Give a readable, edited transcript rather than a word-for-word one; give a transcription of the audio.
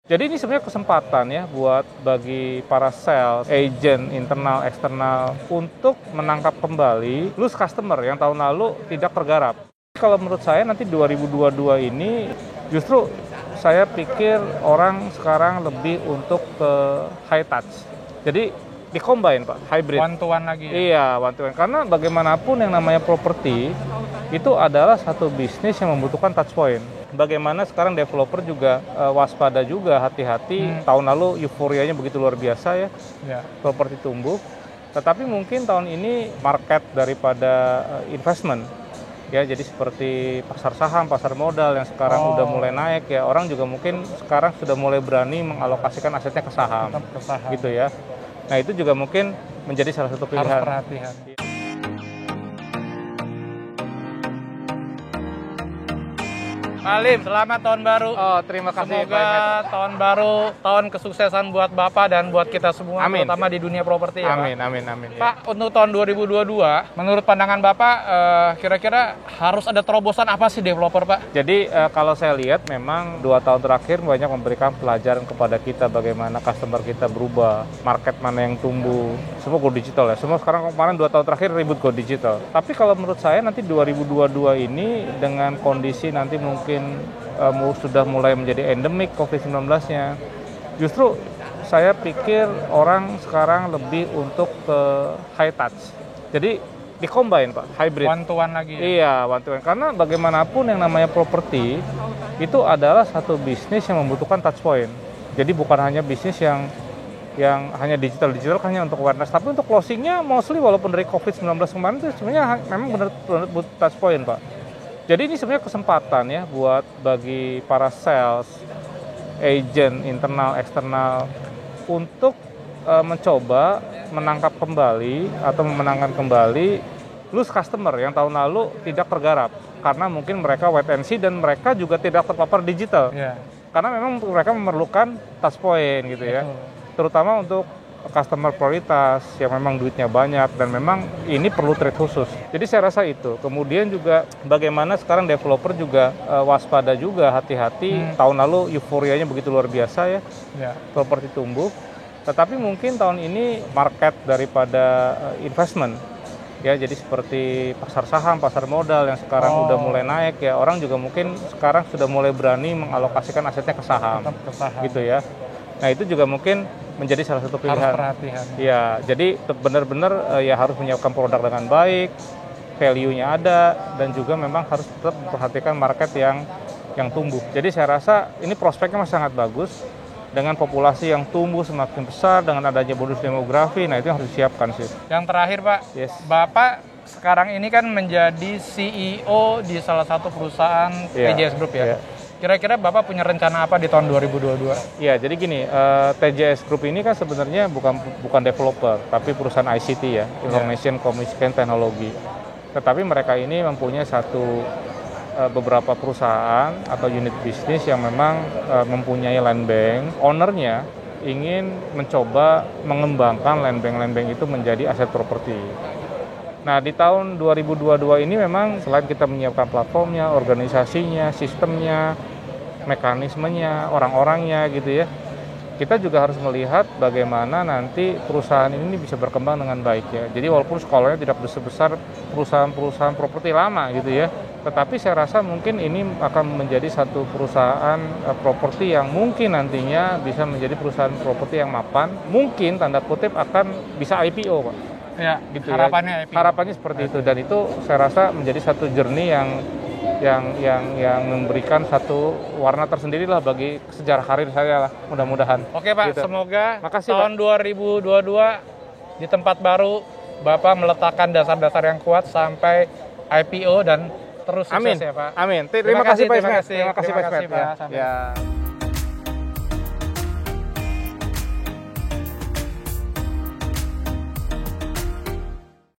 Jadi ini sebenarnya kesempatan ya buat bagi para sales, agent, internal, eksternal untuk menangkap kembali loose customer yang tahun lalu tidak tergarap. Kalau menurut saya nanti 2022 ini justru saya pikir orang sekarang lebih untuk ke high touch. Jadi di-combine Pak, hybrid. One to one lagi ya? Iya, one to one. Karena bagaimanapun yang namanya properti itu adalah satu bisnis yang membutuhkan touch point. Bagaimana sekarang developer juga waspada juga, hati-hati. Tahun lalu euforianya begitu luar biasa ya, properti tumbuh. Tetapi mungkin tahun ini market daripada investment, ya jadi seperti pasar saham, pasar modal yang sekarang udah mulai naik ya, orang juga mungkin sekarang sudah mulai berani mengalokasikan asetnya ke saham, gitu ya. Nah itu juga mungkin menjadi salah satu pilihan. Harus perhatian. Alim, selamat tahun baru. Oh, terima kasih. Semoga tahun baru, tahun kesuksesan buat Bapak dan buat kita semua, amin. Terutama di dunia properti ya, amin, Pak. Amin, amin. Pak, untuk tahun 2022, menurut pandangan Bapak, kira-kira harus ada terobosan apa sih developer, Pak? Jadi kalau saya lihat memang 2 tahun terakhir banyak memberikan pelajaran kepada kita bagaimana customer kita berubah, market mana yang tumbuh, semua go digital ya. Semua sekarang kemarin 2 tahun terakhir ribut go digital. Tapi kalau menurut saya nanti 2022 ini dengan kondisi nanti mungkin sudah mulai menjadi endemik COVID-19-nya, justru saya pikir orang sekarang lebih untuk ke high touch. Jadi di-combine Pak, hybrid. One to one lagi ya? Iya, one to one. Karena bagaimanapun yang namanya properti itu adalah satu bisnis yang membutuhkan touch point. Jadi bukan hanya bisnis yang hanya digital hanya untuk awareness, tapi untuk closingnya mostly walaupun dari COVID-19 kemarin itu sebenarnya memang benar-benar butuh touch point Pak. Jadi ini sebenarnya kesempatan ya buat bagi para sales, agent, internal, eksternal untuk mencoba menangkap kembali atau memenangkan kembali loose customer yang tahun lalu tidak tergarap. Karena mungkin mereka wait and see dan mereka juga tidak terpapar digital. Karena memang mereka memerlukan touch point gitu ya. Terutama untuk customer prioritas yang memang duitnya banyak dan memang ini perlu trade khusus. Jadi saya rasa itu. Kemudian juga bagaimana sekarang developer juga waspada juga, hati-hati. Tahun lalu euforianya begitu luar biasa ya, properti tumbuh. Tetapi mungkin tahun ini market daripada investment, ya jadi seperti pasar saham, pasar modal yang sekarang udah mulai naik ya, orang juga mungkin sekarang sudah mulai berani mengalokasikan asetnya ke saham, gitu ya. Nah itu juga mungkin menjadi salah satu pilihan. Harus perhatian. Ya, jadi benar-benar ya harus menyiapkan produk dengan baik, value-nya ada, dan juga memang harus tetap memperhatikan market yang tumbuh. Jadi saya rasa ini prospeknya masih sangat bagus, dengan populasi yang tumbuh semakin besar, dengan adanya bonus demografi, nah itu yang harus disiapkan sih. Yang terakhir Pak, Bapak sekarang ini kan menjadi CEO di salah satu perusahaan TJS Group ya. Kira-kira Bapak punya rencana apa di tahun 2022? Iya, jadi gini, TJS Group ini kan sebenarnya bukan developer, tapi perusahaan ICT ya, Information Communication Technology. Tetapi mereka ini mempunyai beberapa perusahaan atau unit bisnis yang memang mempunyai land bank. Ownernya ingin mencoba mengembangkan land bank itu menjadi aset properti. Nah, di tahun 2022 ini memang selain kita menyiapkan platformnya, organisasinya, sistemnya, mekanismenya, orang-orangnya gitu ya, kita juga harus melihat bagaimana nanti perusahaan ini bisa berkembang dengan baik ya. Jadi walaupun skalanya tidak sebesar perusahaan-perusahaan properti lama gitu ya, tetapi saya rasa mungkin ini akan menjadi satu perusahaan properti yang mungkin nantinya bisa menjadi perusahaan properti yang mapan, mungkin tanda kutip akan bisa IPO Pak. Ya, gitu harapannya ya. Harapannya seperti itu, dan itu saya rasa menjadi satu journey yang memberikan satu warna tersendiri lah bagi sejarah karir saya lah, mudah-mudahan. Oke Pak, gitu. Semoga Makasih, tahun Pak. 2022 di tempat baru Bapak meletakkan dasar-dasar yang kuat sampai IPO dan terus sukses ya Pak. Amin. Terima kasih Pak. Terima kasih Pak. Ya.